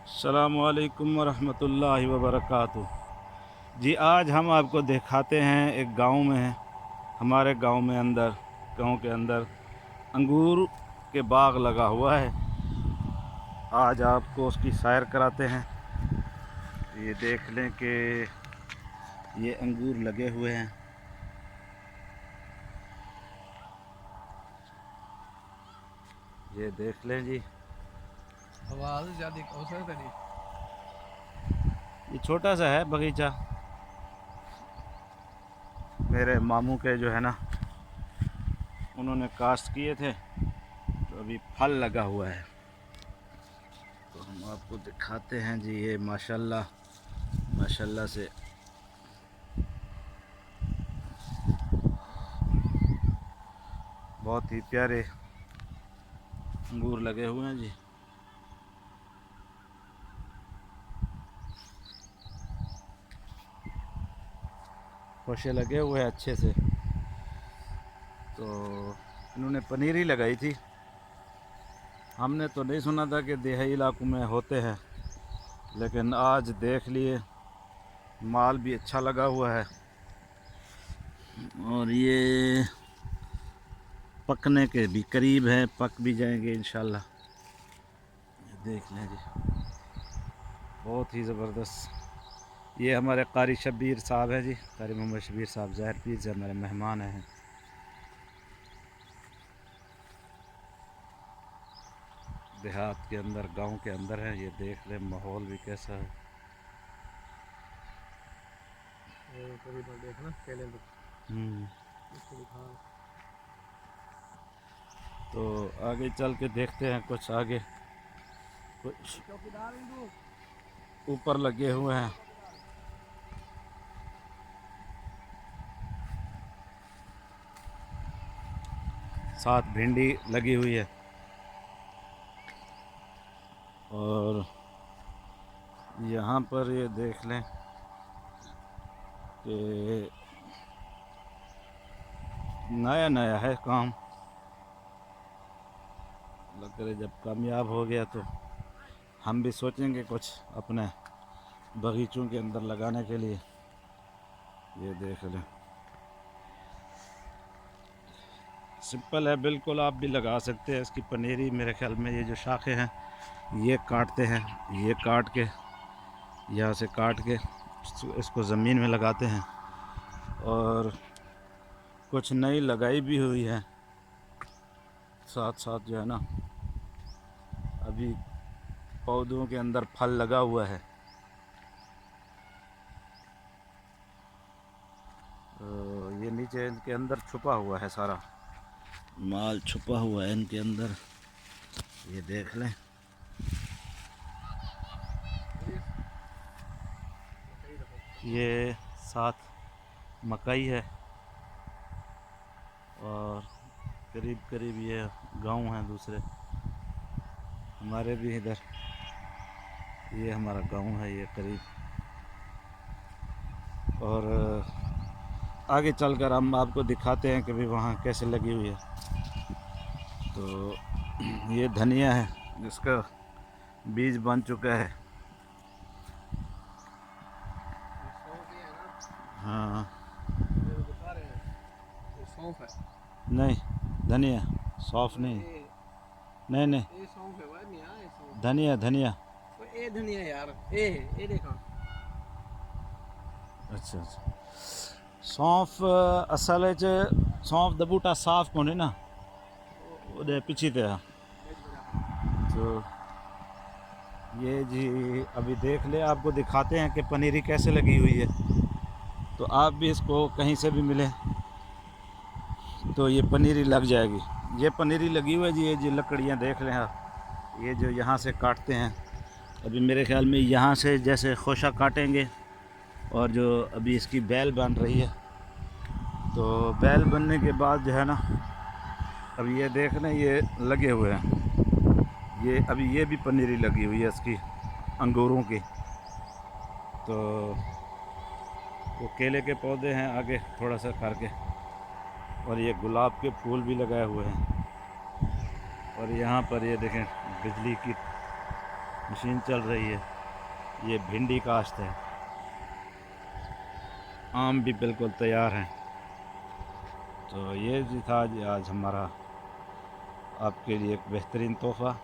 अस्सलामुअलैकुम वरहमतुल्लाहि वबरकातुहू। जी आज हम आपको दिखाते हैं एक गांव में है, हमारे गांव के अंदर अंगूर के बाग लगा हुआ है। आज आपको उसकी सैर कराते हैं। ये देख लें कि ये अंगूर लगे हुए हैं। ये देख लें जी। आवाज़ ज़्यादा कौशल तेरी। ये छोटा सा है बगीचा, मेरे मामू के जो है ना, उन्होंने काश्त किए थे, तो अभी फल लगा हुआ है। तो हम आपको दिखाते हैं जी। ये माशाल्लाह माशाल्लाह से बहुत ही प्यारे अंगूर लगे हुए हैं जी। खोशे लगे हुए हैं अच्छे से। तो इन्होंने पनीरी लगाई थी। हमने तो नहीं सुना था कि देहाती इलाकों में होते हैं, लेकिन आज देख लिए, माल भी अच्छा लगा हुआ है और ये पकने के भी करीब है, पक भी जाएंगे इंशाल्लाह। देख लें जी, बहुत ही ज़बरदस्त। ये हमारे कारी शब्बीर साहब हैं जी, कारी मोहम्मद शब्बीर साहब ज़ाहिर पीर से हमारे मेहमान हैं। देहात के अंदर, गांव के अंदर है। ये देख लें माहौल भी कैसा है। कभी तो देखना केले इसको दिखा। तो आगे चल के देखते हैं, कुछ आगे कुछ चौकीदार हूँ ऊपर लगे हुए हैं। साथ भिंडी लगी हुई है और यहाँ पर ये देख लें कि नया नया है काम। लग रहा है जब कामयाब हो गया तो हम भी सोचेंगे कुछ अपने बगीचों के अंदर लगाने के लिए। ये देख लें, सिंपल है बिल्कुल, आप भी लगा सकते हैं इसकी पनीरी। मेरे ख्याल में ये जो शाखें हैं ये काटते हैं, ये काट के, यहाँ से काट के इसको ज़मीन में लगाते हैं। और कुछ नई लगाई भी हुई है साथ साथ, जो है ना, अभी पौधों के अंदर फल लगा हुआ है। तो ये नीचे इनके अंदर छुपा हुआ है, सारा माल छुपा हुआ है इनके अंदर। ये देख लें। ये साथ मकई है और करीब करीब ये गांव हैं दूसरे हमारे भी इधर। ये हमारा गांव है ये करीब। और आगे चलकर हम आपको दिखाते हैं कि भाई वहाँ कैसे लगी हुई है। तो ये धनिया है जिसका बीज बन चुका है। सौंफ ये है ना। हाँ, ये तो दिखा रहे हैं ये सौंफ है। नहीं धनिया, सौंफ वो नहीं। ये नहीं नहीं, ये सौंफ है भाई, मियाँ ये सौंफ। धनिया धनिया। वो ये धनिया यार, ये देखा। अच्छा अच्छा, सौंफ असल सौंफ द बूटा साफ को नहीं ना, वो वो पिछी थे। बेच बजा हाँ। तो ये जी अभी देख ले, आपको दिखाते हैं कि पनीरी कैसे लगी हुई है। तो आप भी इसको कहीं से भी मिले तो ये पनीरी लग जाएगी। ये पनीरी लगी हुई है जी। ये जो लकड़ियाँ देख रहे हैं आप, ये जो यहाँ से काटते हैं, अभी मेरे ख्याल में यहाँ से जैसे खोशा काटेंगे और जो अभी इसकी बैल बन रही है, तो बैल बनने के बाद जो है ना, अब ये देख लें ये लगे हुए हैं। ये अभी ये भी पनीरी लगी हुई है इसकी, अंगूरों की। तो वो केले के पौधे हैं आगे थोड़ा सा करके, और ये गुलाब के फूल भी लगाए हुए हैं। और यहाँ पर ये देखें बिजली की मशीन चल रही है। ये भिंडी काश्त है। आम भी बिल्कुल तैयार हैं। तो ये जी था जी आज हमारा आपके लिए एक बेहतरीन तोहफ़ा।